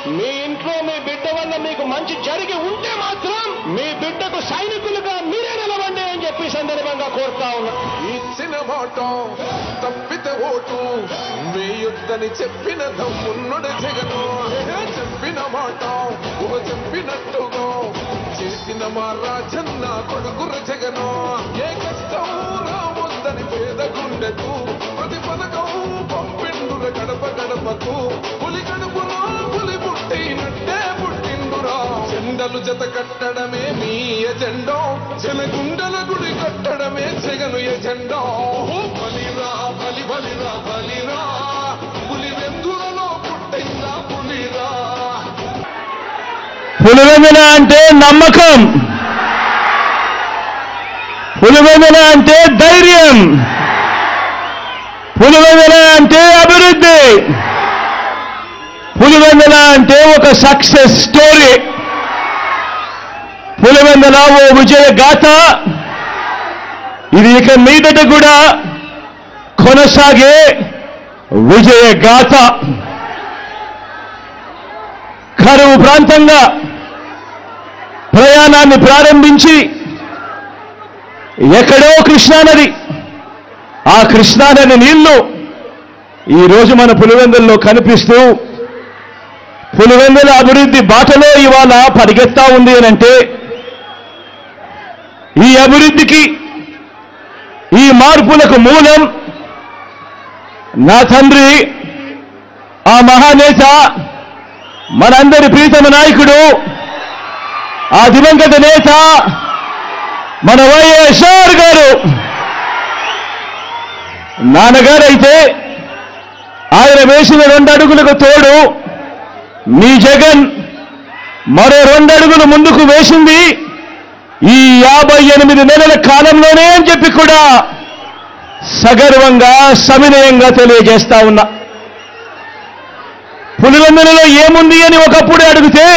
మీ ఇంట్లో మీ బిడ్డ వల్ల మీకు మంచి జరిగి ఉంటే మాత్రం మీ బిడ్డకు సైనికులుగా మీరే నిలవండి అని చెప్పి సందర్భంగా కోరుతా ఉన్నా. ఇచ్చిన మాట తప్పితే ఓటు వేయొద్దని చెప్పిన దమ్మున్నడు జగను. చెప్పిన మాట చెప్పినట్టుగా చేసిన మా రాజన్న కొడుకుర జగను. ఏ కష్టం రావద్దని పేద గుండెకు ప్రతి పథకం పంపిండుర గడప గడపకు. పులి గడుపులో పులి పుట్టినట్టే పుట్టిండురా. జెండలు జత కట్టడమే మీ ఎజెండా, జనగుండల గుడి కట్టడమే జగను ఎజెండా. బలిరా బలి బలిరా బలిరా, పులి వెందులలో పుట్టిందా పులిరా. పులివెందుల అంటే నమ్మకం, పులివెందుల అంటే ధైర్యం, పులివెందుల అంటే అభివృద్ధి, పులివెందుల అంటే ఒక సక్సెస్ స్టోరీ, పులివెందుల ఓ విజయ గాథ. ఇది ఇక మీదట కూడా కొనసాగే విజయ గాథ. కరువు ప్రాంతంగా ప్రయాణాన్ని ప్రారంభించి ఎక్కడో కృష్ణానది, ఆ కృష్ణానది నీళ్లు ఈరోజు మన పులివెందుల్లో కనిపిస్తూ పులివెందుల అభివృద్ధి బాటలో ఇవాళ పరిగెత్తా ఉంది అనంటే, ఈ అభివృద్ధికి ఈ మార్పులకు మూలం నా తండ్రి, ఆ మహానేత, మనందరి ప్రీతమ నాయకుడు, ఆ దివంగత నేత మన వైఎస్ఆర్ గారు. నాన్నగారైతే ఆయన వేసిన 2 అడుగులకు తోడు మీ జగన్ మరో 2 అడుగులు ముందుకు వేసింది ఈ 58 నెలల కాలంలోనే అని చెప్పి కూడా సగర్వంగా సవినయంగా తెలియజేస్తా ఉన్నా. పులివెందులలో ఏముంది అని ఒకప్పుడు అడిగితే,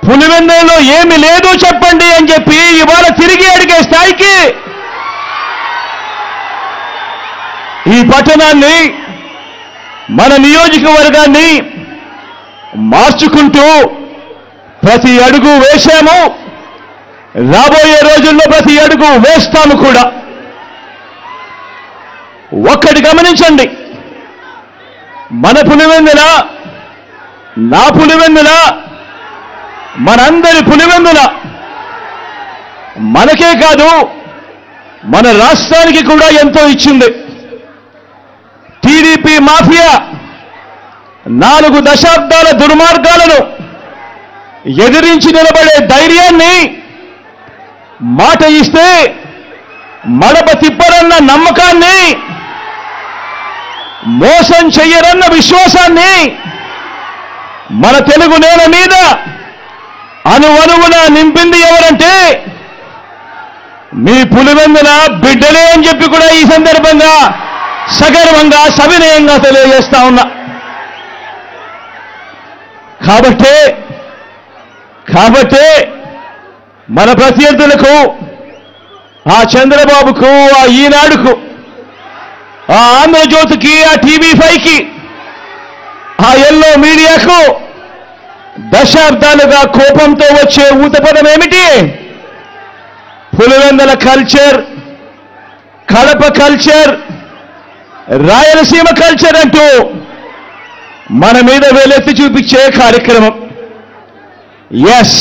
పులివెందులలో ఏమి లేదు చెప్పండి అని చెప్పి ఇవాళ తిరిగి అడిగే స్థాయికి ఈ పట్టణాన్ని, మన నియోజకవర్గాన్ని మార్చుకుంటూ ప్రతి అడుగు వేశాము. రాబోయే రోజుల్లో ప్రతి అడుగు వేస్తాము కూడా. ఒక్కటి గమనించండి, మన పులివెందుల, నా పులివెందుల, మనందరి పులివెందుల మనకే కాదు మన రాష్ట్రానికి కూడా ఎంతో ఇచ్చింది. టీడీపీ మాఫియా 4 దశాబ్దాల దుర్మార్గాలను ఎదిరించి నిలబడే ధైర్యాన్ని, మాట ఇస్తే మడప తిప్పరన్న నమ్మకాన్ని, మోసం చెయ్యరన్న విశ్వాసాన్ని మన తెలుగు నేల మీద అణువణువున నింపింది ఎవరంటే మీ పులివెందుల బిడ్డలే అని చెప్పి కూడా ఈ సందర్భంగా సగర్వంగా సవినయంగా తెలియజేస్తా ఉన్నా. కాబట్టే మన ప్రత్యర్థులకు, ఆ చంద్రబాబుకు, ఆ ఈనాడుకు, ఆ ఆంధ్రజ్యోతికి, ఆ టీవీ5కి, ఆ ఎల్లో మీడియాకు దశాబ్దాలుగా కోపంతో వచ్చే ఊతపదం ఏమిటి? Pulivendula culture, Kadapa culture, Rayalaseema culture అంటూ మన మీద వేలెత్తి చూపించే కార్యక్రమం. ఎస్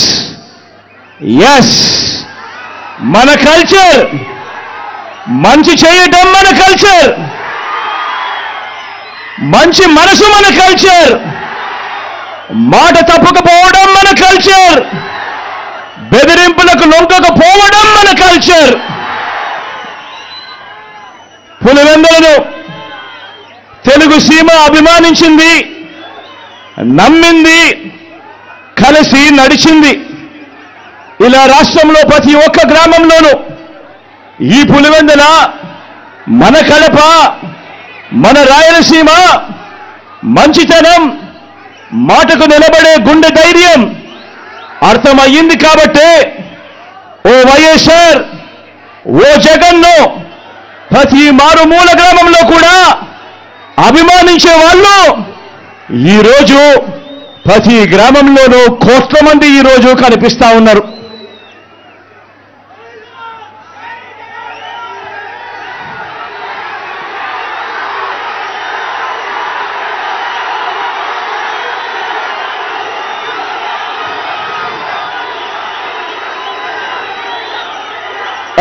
మన కల్చర్, మంచి చేయటం మన కల్చర్, మంచి మనసు మన కల్చర్, మాట తప్పకపోవడం మన కల్చర్, బెదిరింపులకు లొంగకపోవడం మన కల్చర్. పులివెందులను తెలుగు సీమ అభిమానించింది, నమ్మింది, కలిసి నడిచింది. ఇలా రాష్ట్రంలో ప్రతి ఒక్క గ్రామంలోనూ ఈ పులివెందుల, మన కడప, మన రాయలసీమ మంచితనం, మాటకు నిలబడే గుండె ధైర్యం అర్థమయ్యింది. కాబట్టే ఓ వైఎస్ఆర్, ఓ జగన్ను ప్రతి మారుమూల గ్రామంలో కూడా అభిమానించే వాళ్ళు ఈరోజు ప్రతి గ్రామంలోనూ కోట్ల మంది ఈరోజు కనిపిస్తా ఉన్నారు.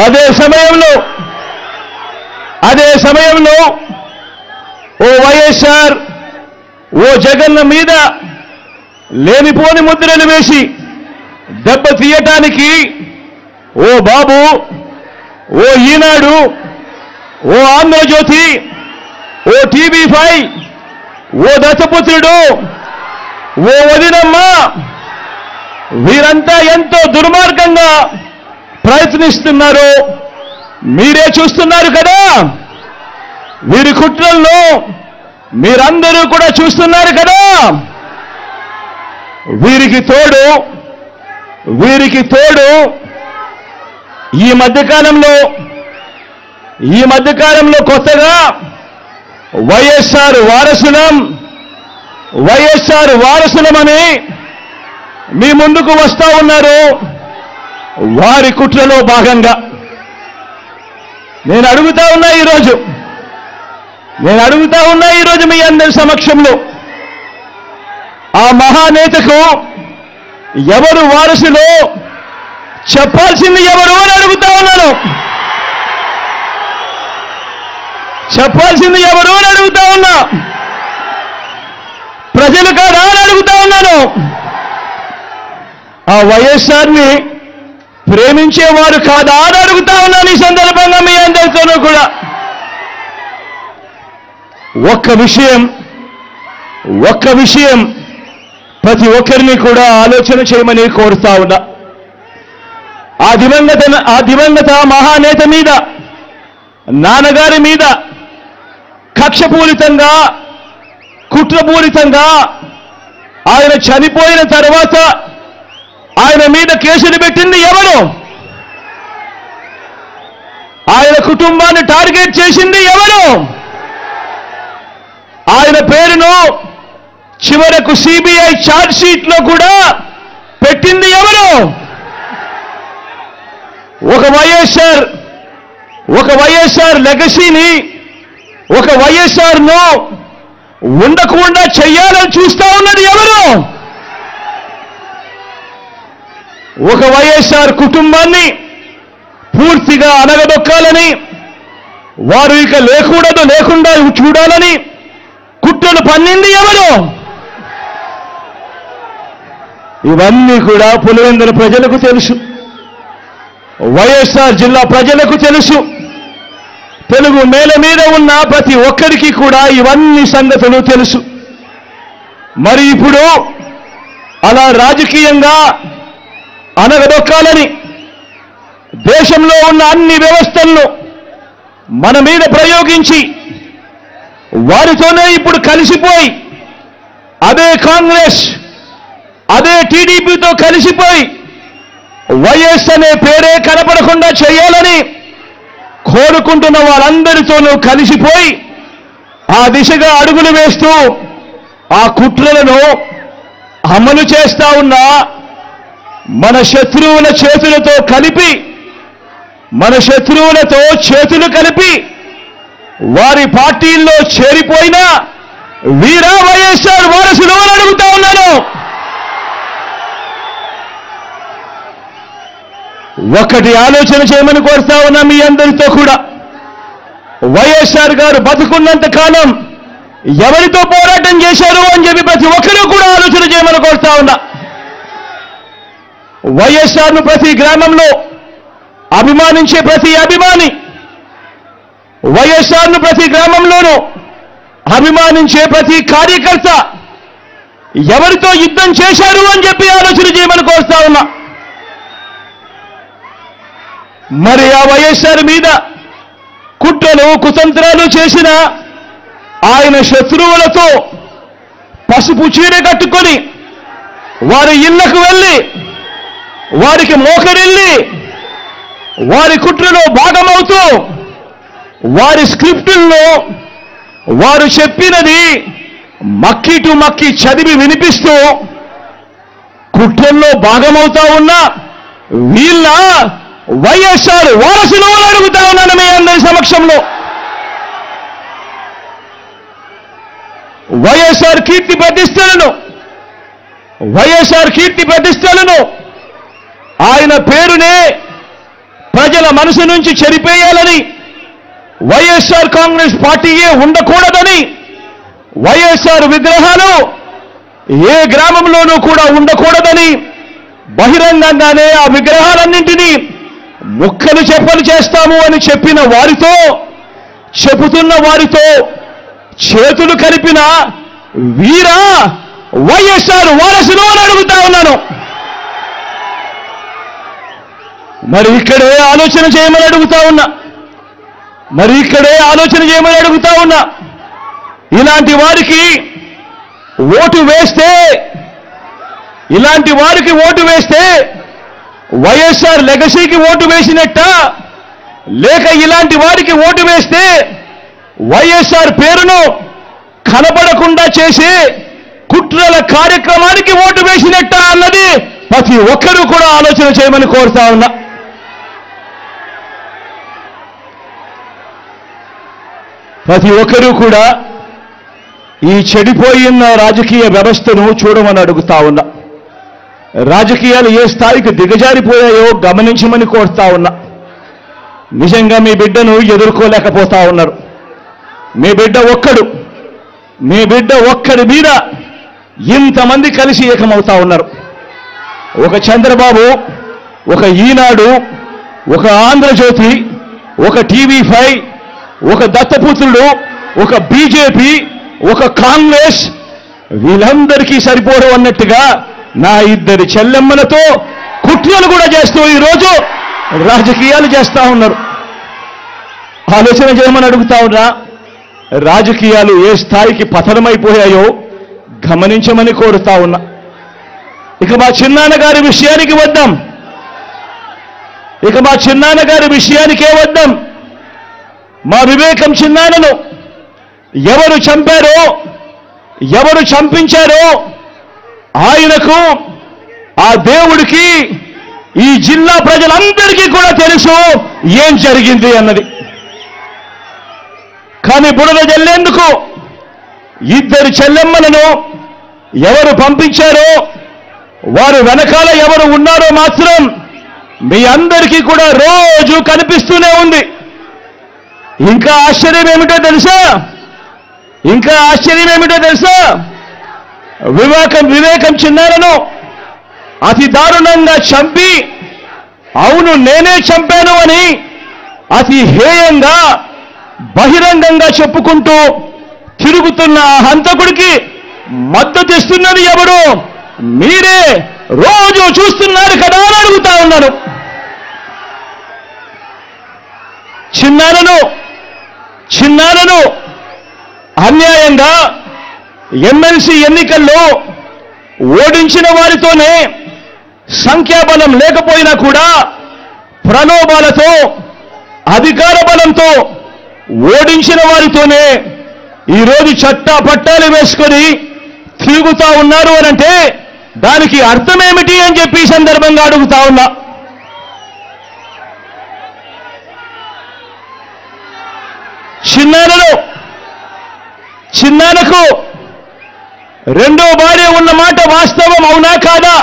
అదే సమయంలో ఓ వైఎస్ఆర్ ఓ జగన్ మీద లేనిపోని ముద్రలు వేసి దెబ్బ తీయటానికి ఓ బాబు, ఓ ఈనాడు, ఓ ఆంధ్రజ్యోతి, ఓ TV5, ఓ దత్తపుత్రుడు, ఓ వదినమ్మ వీరంతా ఎంతో దుర్మార్గంగా ప్రయత్నిస్తున్నారు. మీరే చూస్తున్నారు కదా. వీరి కుట్రల్లో మీరందరూ కూడా చూస్తున్నారు కదా. వీరికి తోడు ఈ మధ్యకాలంలో కొత్తగా వైఎస్ఆర్ వారసులమని మీ ముందుకు వస్తా ఉన్నారు. వారి కుట్రలో భాగంగా నేను అడుగుతా ఉన్నా ఈరోజు మీ అందరి సమక్షంలో, ఆ మహానేతకు ఎవరు వారసులో చెప్పాల్సింది ఎవరు అని అడుగుతా ఉన్నాను. చెప్పాల్సింది ఎవరు అని అడుగుతా ఉన్నా. ప్రజలు కాదా అని అడుగుతా ఉన్నాను. ఆ వైఎస్ఆర్ని ప్రేమించేవారు కాదా అని అడుగుతా ఉన్నాను. ఈ సందర్భంగా మీ అందరితోనూ కూడా ఒక్క విషయం ప్రతి ఒక్కరిని కూడా ఆలోచన చేయమని కోరుతా ఉన్నా. ఆ దివంగత మహానేత మీద, నాన్నగారి మీద కక్షపూరితంగా, కుట్రపూరితంగా ఆయన చనిపోయిన తర్వాత ఆయన మీద కేసులు పెట్టింది ఎవరు? ఆయన కుటుంబాన్ని టార్గెట్ చేసింది ఎవరు? ఆయన పేరును చివరకు సిబిఐ ఛార్జ్ షీట్ లో కూడా పెట్టింది ఎవరు? ఒక వైఎస్ఆర్ లెగసీని, ఒక వైఎస్ఆర్ను ఉండకుండా చెయ్యాలని చూస్తా ఉన్నది ఎవరు? ఒక వైఎస్ఆర్ కుటుంబాన్ని పూర్తిగా అనగదొక్కాలని, వారు ఇక లేకుండా చూడాలని కుట్రలు పన్నింది ఎవరు? ఇవన్నీ కూడా పులివెందుల ప్రజలకు తెలుసు, వైఎస్ఆర్ జిల్లా ప్రజలకు తెలుసు, తెలుగు నేల మీద ఉన్న ప్రతి ఒక్కరికి కూడా ఇవన్నీ సంగతులు తెలుసు. మరి ఇప్పుడు అలా రాజకీయంగా అనగదొక్కాలని దేశంలో ఉన్న అన్ని వ్యవస్థలను మన మీద ప్రయోగించి వారితోనే ఇప్పుడు కలిసిపోయి, అదే కాంగ్రెస్, అదే టీడీపీతో కలిసిపోయి వైఎస్ అనే పేరే కనపడకుండా చేయాలని కోరుకుంటున్న వారందరితోనూ కలిసిపోయి ఆ దిశగా అడుగులు వేస్తూ ఆ కుట్రలను అమలు చేస్తా ఉన్న మన శత్రువుల చేతులతో చేతులు కలిపి వారి పార్టీల్లో చేరిపోయిన వీరా వైఎస్ఆర్ వారసులు అని అడుగుతా ఉన్నాను. ఒక్కటి ఆలోచన చేయమని కోరుతా ఉన్నా మీ అందరితో కూడా. వైఎస్ఆర్ గారు బతుకున్నంత కాలం ఎవరితో పోరాటం చేశారు అని చెప్పి ప్రతి ఒక్కరూ కూడా ఆలోచన చేయమని కోరుతా ఉన్నా. వైఎస్ఆర్ను ప్రతి గ్రామంలో అభిమానించే ప్రతి అభిమాని, వైఎస్ఆర్ను ప్రతి గ్రామంలోనూ అభిమానించే ప్రతి కార్యకర్త ఎవరితో యుద్ధం చేశారు అని చెప్పి ఆలోచన చేయమని కోరుతా ఉన్నా. మరి ఆ వైఎస్ఆర్ మీద కుట్రలు కుతంత్రాలు చేసిన ఆయన శత్రువులతో పసుపు చీర కట్టుకొని వారి ఇళ్లకు వెళ్ళి వారికి మోకరిల్లి వారి కుట్రలో భాగమవుతూ వారి స్క్రిప్టుల్లో వారు చెప్పినది మక్కి టు మక్కి చదివి వినిపిస్తూ కుట్రల్లో భాగమవుతా ఉన్న వీళ్ళ వైఎస్ఆర్ వారసులు అని అడుగుతా ఉన్నాను మీ అందరి సమక్షంలో. వైఎస్ఆర్ కీర్తి ప్రతిష్టలను ఆయన పేరునే ప్రజల మనసు నుంచి చెరిపేయాలని, వైఎస్ఆర్ కాంగ్రెస్ పార్టీయే ఉండకూడదని, వైఎస్ఆర్ విగ్రహాలు ఏ గ్రామంలోనూ కూడా ఉండకూడదని బహిరంగంగానే ఆ విగ్రహాలన్నింటినీ ముక్కలు చెప్పలు చేస్తాము అని చెబుతున్న వారితో చేతులు కలిపిన వీరా వైఎస్ఆర్ వారసులు అని అడుగుతా ఉన్నాను. మరి ఇక్కడే ఆలోచన చేయమని అడుగుతా ఉన్నా. ఇలాంటి వారికి ఓటు వేస్తే వైఎస్ఆర్ లెగసీకి ఓటు వేసినట్ట, లేక ఇలాంటి వారికి ఓటు వేస్తే వైఎస్ఆర్ పేరును కనబడకుండా చేసి కుట్రల కార్యక్రమానికి ఓటు వేసినట్ట అన్నది ప్రతి ఒక్కరూ కూడా ఆలోచన చేయమని కోరుతా ఉన్నా. ప్రతి ఒక్కరూ కూడా ఈ చెడిపోయిన రాజకీయ వ్యవస్థను చూడమని అడుగుతా ఉన్నా. రాజకీయాలు ఏ స్థాయికి దిగజారిపోయాయో గమనించమని కోరుతా ఉన్నా. నిజంగా మీ బిడ్డను ఎదుర్కోలేకపోతా ఉన్నారు. మీ బిడ్డ ఒక్కడి మీద ఇంతమంది కలిసి ఏకమవుతా ఉన్నారు. ఒక చంద్రబాబు, ఒక ఈనాడు, ఒక ఆంధ్రజ్యోతి, ఒక TV5, ఒక దత్తపుత్రుడు, ఒక బీజేపీ, ఒక కాంగ్రెస్, వీళ్ళందరికీ సరిపోరు అన్నట్టుగా నా ఇద్దరి చెల్లెమ్మలతో కుట్రలు కూడా చేస్తూ ఈరోజు రాజకీయాలు చేస్తా ఉన్నారు. ఆలోచన చేయమని అడుగుతా ఉన్నా. రాజకీయాలు ఏ స్థాయికి పతనమైపోయాయో గమనించమని కోరుతా ఉన్నా. ఇక మా చిన్నాన్నగారి విషయానికే వద్దాం. మా వివేకం చిన్నాన్నను ఎవరు చంపారో, ఎవరు చంపించారో ఆయనకు, ఆ దేవుడికి, ఈ జిల్లా ప్రజలందరికీ కూడా తెలుసు ఏం జరిగింది అన్నది. కానీ బురద జల్లేందుకు ఇద్దరు చెల్లెమ్మలను ఎవరు పంపించారో, వారు వెనకాల ఎవరు ఉన్నారో మాత్రం మీ అందరికీ కూడా రోజు కనిపిస్తూనే ఉంది. ఇంకా ఆశ్చర్యం ఏమిటో తెలుసా? వివేకం చిన్నారను అతి దారుణంగా చంపి, అవును నేనే చంపాను అని అతి హేయంగా బహిరంగంగా చెప్పుకుంటూ తిరుగుతున్న ఆ హంతకుడికి మద్దతు ఇస్తున్నది ఎవరు? మీరే రోజు చూస్తున్నారు కదా అని అడుగుతా ఉన్నాను. చిన్నారను అన్యాయంగా ఎమ్మెల్సీ ఎన్నికల్లో ఓడించిన వారితోనే, సంఖ్యాబలం లేకపోయినా కూడా ప్రలోభాలతో, అధికార బలంతో ఓడించిన వారితోనే ఈరోజు చట్టా పట్టాలు వేసుకొని తిరుగుతా ఉన్నారు అనంటే దానికి అర్థమేమిటి అని చెప్పి ఈ సందర్భంగా అడుగుతా ఉన్నా. చిన్నానకు రెండో భార్య ఉన్న మాట వాస్తవం అవునా కాదా?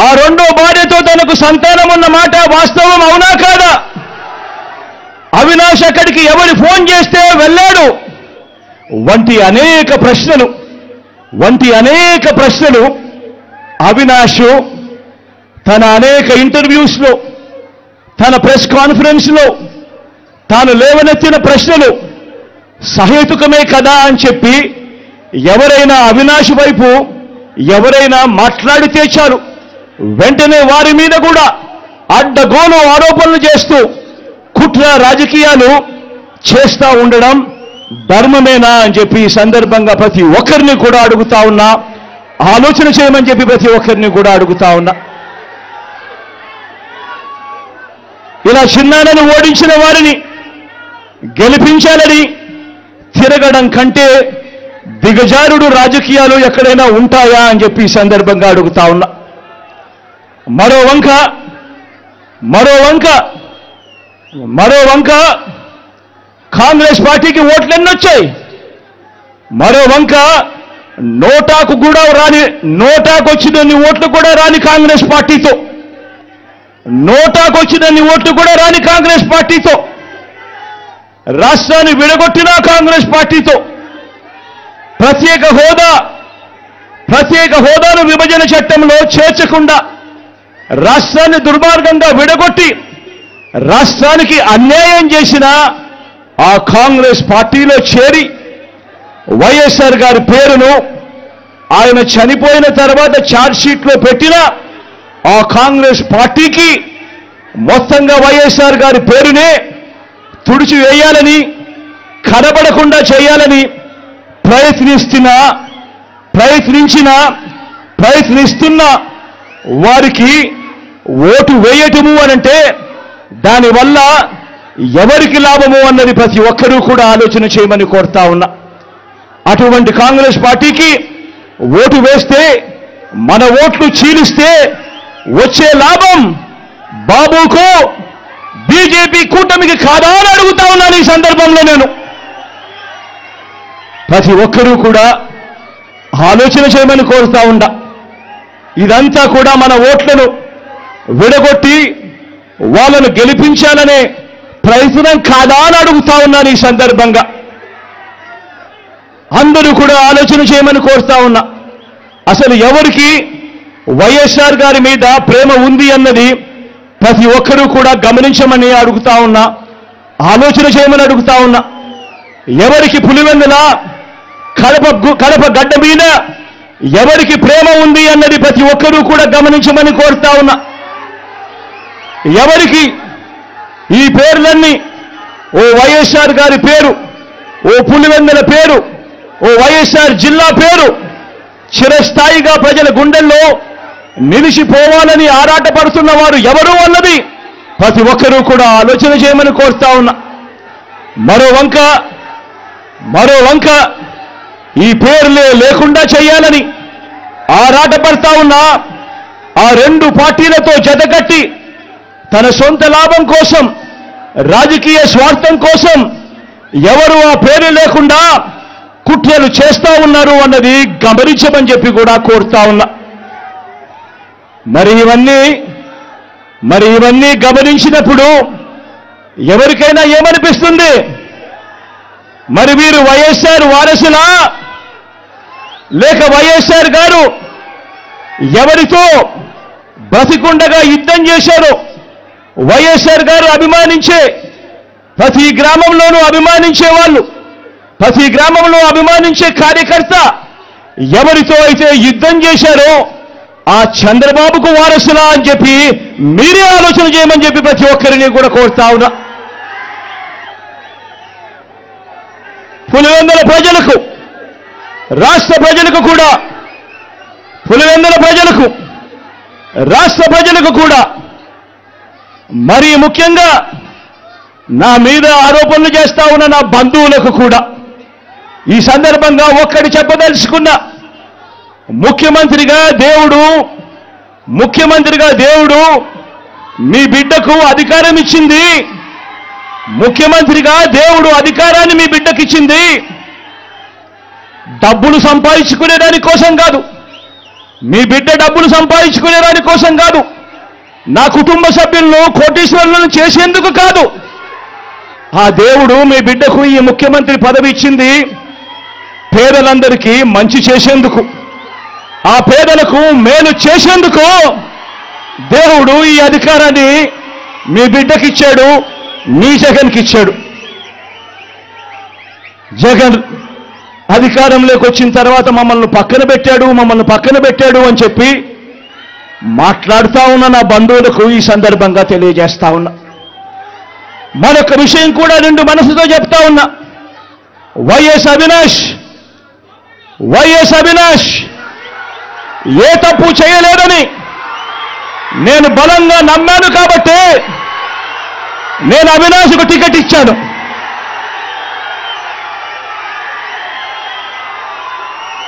ఆ రెండో భార్యతో తనకు సంతానం ఉన్న మాట వాస్తవం అవునా కాదా? అవినాష్ అక్కడికి ఎవరు ఫోన్ చేస్తే వెళ్ళాడు వంటి అనేక ప్రశ్నలు అవినాష్ తన అనేక ఇంటర్వ్యూస్లో, తన ప్రెస్ కాన్ఫరెన్స్లో తాను లేవనెత్తిన ప్రశ్నలు సహేతుకమే కదా అని చెప్పి ఎవరైనా అవినాష్ వైపు ఎవరైనా మాట్లాడితే చాలు వెంటనే వారి మీద కూడా అడ్డగోలు ఆరోపణలు చేస్తూ కుట్ర రాజకీయాలు చేస్తా ఉండడం ధర్మమేనా అని చెప్పి ఈ సందర్భంగా ప్రతి ఒక్కరిని కూడా అడుగుతా ఉన్నా. ఆలోచన చేయమని చెప్పి ప్రతి ఒక్కరిని కూడా అడుగుతా ఉన్నా. ఇలా చిన్నానను ఓడించిన వారిని గెలిపించాలని తిరగడం కంటే దిగజారుడు రాజకీయాలు ఎక్కడైనా ఉంటాయా అని చెప్పి ఈ సందర్భంగా అడుగుతా ఉన్నా. మరో వంక కాంగ్రెస్ పార్టీకి ఓట్లు ఎన్నొచ్చాయి. మరో వంక నోటాకు వచ్చినన్ని ఓట్లు కూడా రాని కాంగ్రెస్ పార్టీతో, కాంగ్రెస్ పార్టీతో, రాష్ట్రాన్ని విడగొట్టిన కాంగ్రెస్ పార్టీతో, ప్రత్యేక హోదాను విభజన చట్టంలో చేర్చకుండా రాష్ట్రాన్ని దుర్మార్గంగా విడగొట్టి రాష్ట్రానికి అన్యాయం చేసిన ఆ కాంగ్రెస్ పార్టీలో చేరి వైఎస్ఆర్ గారి పేరును ఆయన చనిపోయిన తర్వాత ఛార్జ్షీట్లో పెట్టిన ఆ కాంగ్రెస్ పార్టీకి మొత్తంగా వైఎస్ఆర్ గారి పేరునే తుడిచివేయాలని, కనబడకుండా చేయాలని ప్రయత్నిస్తున్న వారికి ఓటు వేయటము అనంటే దానివల్ల ఎవరికి లాభము అన్నది ప్రతి ఒక్కరూ కూడా ఆలోచన చేయమని కోరుతా ఉన్నా. అటువంటి కాంగ్రెస్ పార్టీకి ఓటు వేస్తే, మన ఓట్లు చీలిస్తే వచ్చే లాభం బాబుకు, బీజేపీ కూటమికి కాదా అని అడుగుతా ఉన్నాను. ఈ సందర్భంలో నేను ప్రతి ఒక్కరూ కూడా ఆలోచన చేయమని కోరుతా ఉండా. ఇదంతా కూడా మన ఓట్లను విడగొట్టి వాళ్ళను గెలిపించాలనే ప్రయత్నం కాదా అని అడుగుతా ఉన్నాను. ఈ సందర్భంగా అందరూ కూడా ఆలోచన చేయమని కోరుతా ఉన్నా. అసలు ఎవరికి వైఎస్ఆర్ గారి మీద ప్రేమ ఉంది అన్నది ప్రతి ఒక్కరూ కూడా గమనించమని అడుగుతా ఉన్నా, ఆలోచన చేయమని అడుగుతా ఉన్నా. ఎవరికి పులివెందుల కడప గడ్డ మీద ఎవరికి ప్రేమ ఉంది అన్నది ప్రతి ఒక్కరూ కూడా గమనించమని కోరుతా ఉన్నా. ఎవరికి ఈ పేర్లన్నీ, ఓ వైఎస్ఆర్ గారి పేరు, ఓ పులివెందుల పేరు, ఓ వైఎస్ఆర్ జిల్లా పేరు చిరస్థాయిగా ప్రజల గుండెల్లో నిలిచిపోవాలని ఆరాటపడుతున్న వారు ఎవరు అన్నది ప్రతి ఒక్కరూ కూడా ఆలోచన చేయమని కోరుతా ఉన్నా. మరో వంక ఈ పేర్లే లేకుండా చేయాలని ఆరాటపడతా ఉన్నా ఆ రెండు పార్టీలతో జతకట్టి తన సొంత లాభం కోసం, రాజకీయ స్వార్థం కోసం ఎవరు ఆ పేరు లేకుండా కుట్రలు చేస్తా ఉన్నారు అన్నది గమనించమని చెప్పి కూడా కోరుతా ఉన్నా. మరి ఇవన్నీ గమనించినప్పుడు ఎవరికైనా ఏమనిపిస్తుంది? మరి వీరు వైఎస్ఆర్ వారసులా, లేక వైఎస్ఆర్ గారు ఎవరితో బ్రతికుండగా యుద్ధం చేశారో, వైఎస్ఆర్ గారు అభిమానించే ప్రతి గ్రామంలోనూ అభిమానించే వాళ్ళు, ప్రతి గ్రామంలో అభిమానించే కార్యకర్త ఎవరితో అయితే యుద్ధం చేశారో ఆ చంద్రబాబుకు వారసులా అని చెప్పి మీరే ఆలోచన చేయమని చెప్పి ప్రతి ఒక్కరిని కూడా కోరుతా ఉన్నా. పులివెందుల ప్రజలకు, రాష్ట్ర ప్రజలకు కూడా మరీ ముఖ్యంగా నా మీద ఆరోపణలు చేస్తా ఉన్న నా బంధువులకు కూడా ఈ సందర్భంగా ఒక్కటి చెప్పదలుచుకున్నా. ముఖ్యమంత్రిగా దేవుడు మీ బిడ్డకు అధికారం ఇచ్చింది. ముఖ్యమంత్రిగా దేవుడు అధికారాన్ని మీ బిడ్డకిచ్చింది డబ్బులు సంపాదించుకునేదాని కోసం కాదు, మీ బిడ్డ డబ్బులు సంపాదించుకునేదాని కోసం కాదు, నా కుటుంబ సభ్యులను కోటీశ్వరులను చేసేందుకు కాదు. ఆ దేవుడు మీ బిడ్డకు ఈ ముఖ్యమంత్రి పదవి ఇచ్చింది పేదలందరికీ మంచి చేసేందుకు, ఆ పేదలకు మేలు చేసేందుకు దేవుడు ఈ అధికారాన్ని మీ బిడ్డకిచ్చాడు, మీ జగన్కి ఇచ్చాడు. జగన్ అధికారంలోకి వచ్చిన తర్వాత మమ్మల్ని పక్కన పెట్టాడు అని చెప్పి మాట్లాడుతా ఉన్న నా బంధువులకు ఈ సందర్భంగా తెలియజేస్తా ఉన్నా. మరొక విషయం కూడా రెండు మనసుతో చెప్తా ఉన్నా. వైఎస్ అవినాష్ ఏ తప్పు చేయలేదని నేను బలంగా నమ్మాను కాబట్టి నేను అవినాష్కు టికెట్ ఇచ్చాను.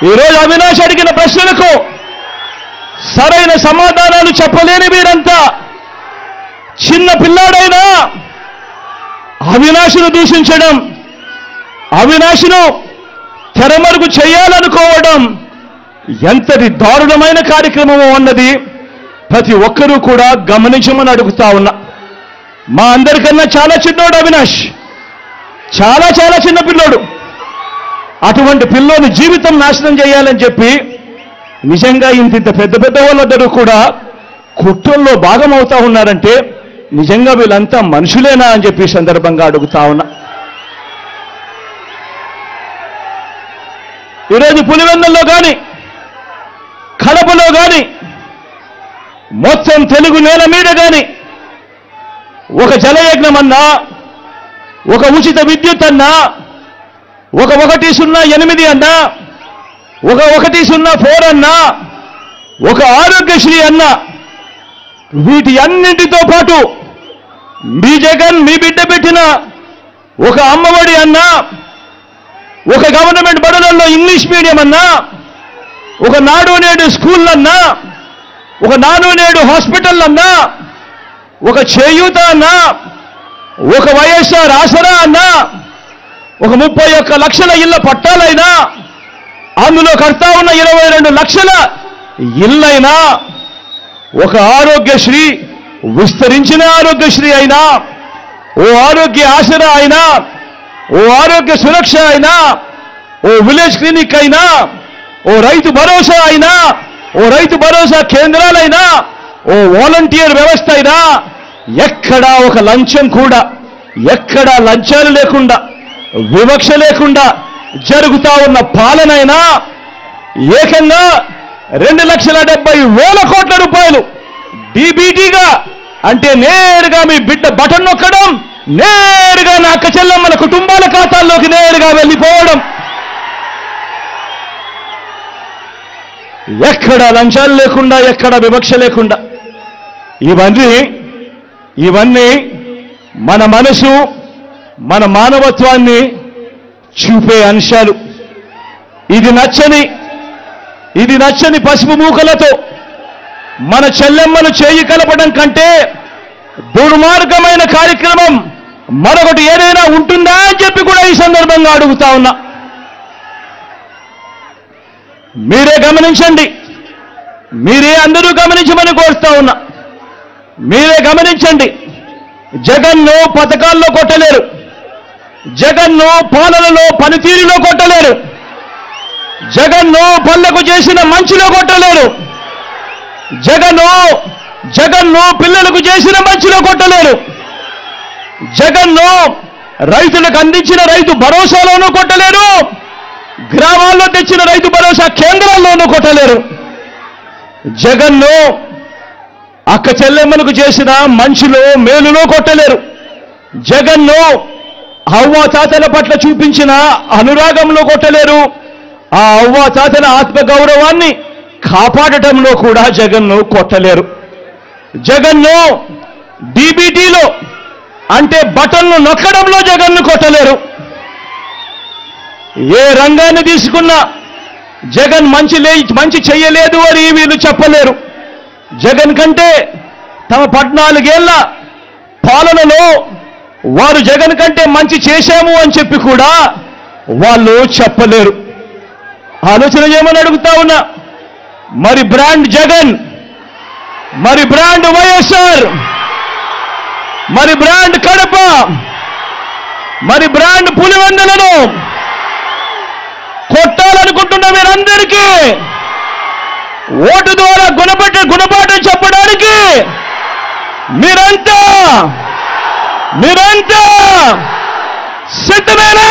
ఈరోజు అవినాష్ అడిగిన ప్రశ్నలకు సరైన సమాధానాలు చెప్పలేని వీరంతా చిన్న పిల్లాడైనా అవినాష్ను దూషించడం, అవినాష్ను తెరమరుగు చేయాలనుకోవడం ఎంతటి దారుణమైన కార్యక్రమమో అన్నది ప్రతి ఒక్కరూ కూడా గమనించమని అడుగుతా ఉన్నా. మా అందరికన్నా చాలా చిన్నోడు అవినాష్, చాలా చాలా చిన్న పిల్లోడు. అటువంటి పిల్లోని జీవితం నాశనం చేయాలని చెప్పి నిజంగా ఇంత పెద్ద పెద్ద వాళ్ళందరూ కూడా కుట్రల్లో భాగమవుతా ఉన్నారంటే నిజంగా వీళ్ళంతా మనుషులేనా అని చెప్పి సందర్భంగా అడుగుతా ఉన్నా. ఈరోజు పులివెందుల్లో కానీ కడపలో కానీ మొత్తం తెలుగు నేల మీద కానీ ఒక జలయజ్ఞం అన్నా, ఒక ఉచిత విద్యుత్ అన్నా, ఒక 108 అన్నా, ఒక 104 అన్నా, ఒక ఆరోగ్యశ్రీ అన్నా, వీటి అన్నింటితో పాటు మీ జగన్ మీ బిడ్డ పెట్టిన ఒక అమ్మఒడి అన్నా, ఒక గవర్నమెంట్ బడులలో ఇంగ్లీష్ మీడియం అన్నా, ఒక నాడు నేడు స్కూల్ అన్నా, ఒక నాడు నేడు హాస్పిటల్ అన్నా, ఒక చేయూత అన్నా, ఒక వైఎస్ఆర్ ఆసరా అన్నా, ఒక 31 లక్షల ఇళ్ల పట్టాలైనా, అందులో కడతా ఉన్న 22 లక్షల ఇళ్లైనా, ఒక ఆరోగ్యశ్రీ విస్తరించిన ఆరోగ్యశ్రీ అయినా, ఓ ఆరోగ్య ఆసరా అయినా, ఓ ఆరోగ్య సురక్ష అయినా, ఓ విలేజ్ క్లినిక్ అయినా, ఓ రైతు భరోసా అయినా, ఓ రైతు భరోసా కేంద్రాలైనా, ఓ వాలంటీర్ వ్యవస్థ అయినా, ఎక్కడా ఒక లంచం కూడా, ఎక్కడా లంచాలు లేకుండా, వివక్ష లేకుండా జరుగుతా ఉన్న పాలనైనా ఏకంగా 2,70,000 కోట్ల రూపాయలు డీబీటీగా, అంటే నేరుగా మీ బిడ్డ బటన్ నొక్కడం, నేరుగా నా అక్క చెల్లెమ్మల కుటుంబాల ఖాతాల్లోకి నేరుగా వెళ్ళిపోవడం, ఎక్కడ లంచాలు లేకుండా, ఎక్కడ వివక్ష లేకుండా, ఇవన్నీ మన మనసు, మన మానవత్వాన్ని చూపే అంశాలు. ఇది నచ్చని పసుపు మూకలతో మన చెల్లెమ్మలు చేయి కలపడం కంటే దుర్మార్గమైన కార్యక్రమం మరొకటి ఏదైనా ఉంటుందా అని చెప్పి కూడా ఈ సందర్భంగా అడుగుతా ఉన్నా. మీరే గమనించండి, మీరే అందరూ గమనించమని కోరుతా ఉన్నా. మీరే గమనించండి, జగన్ను పథకాల్లో కొట్టలేరు, జగన్ను పాలనలో పనితీరులో కొట్టలేరు, జగన్ను పళ్లకు చేసిన మంచిలో కొట్టలేరు, జగన్ను పిల్లలకు చేసిన మంచిలో కొట్టలేరు, జగన్ను రైతులకు అందించిన రైతు భరోసాలోనూ కొట్టలేరు, గ్రామాల్లో తెచ్చిన రైతు భరోసా కేంద్రాల్లోనూ కొట్టలేరు. జగన్ను అక్క చెల్లెమ్మలకు చేసిన మంచిలో మేలులో కొట్టలేరు. జగన్ను అవ్వ తాతల పట్ల చూపించిన అనురాగంలో కొట్టలేరు. ఆ అవ్వ తాతల ఆత్మగౌరవాన్ని కాపాడటంలో కూడా జగన్ను కొట్టలేరు. జగన్ను డీబీటీలో, అంటే బటన్ను నొక్కడంలో జగన్ను కొట్టలేరు. ఏ రంగాన్ని తీసుకున్నా జగన్ మంచి చెయ్యలేదు అని వీళ్ళు చెప్పలేరు. జగన్ కంటే తమ 14 ఏళ్ల పాలనలో వారు జగన్ కంటే మంచి చేశాము అని చెప్పి కూడా వాళ్ళు చెప్పలేరు. ఆలోచన చేయమని అడుగుతా ఉన్నా. మరి బ్రాండ్ జగన్, మరి బ్రాండ్ వైఎస్ఆర్, మరి బ్రాండ్ కడప, మరి బ్రాండ్ పులివెందులను కొట్టాలనుకుంటున్న మీరందరికీ ఓటు ద్వారా గుణపాఠం చెప్పడానికి మీరంతా సిద్ధమేనా?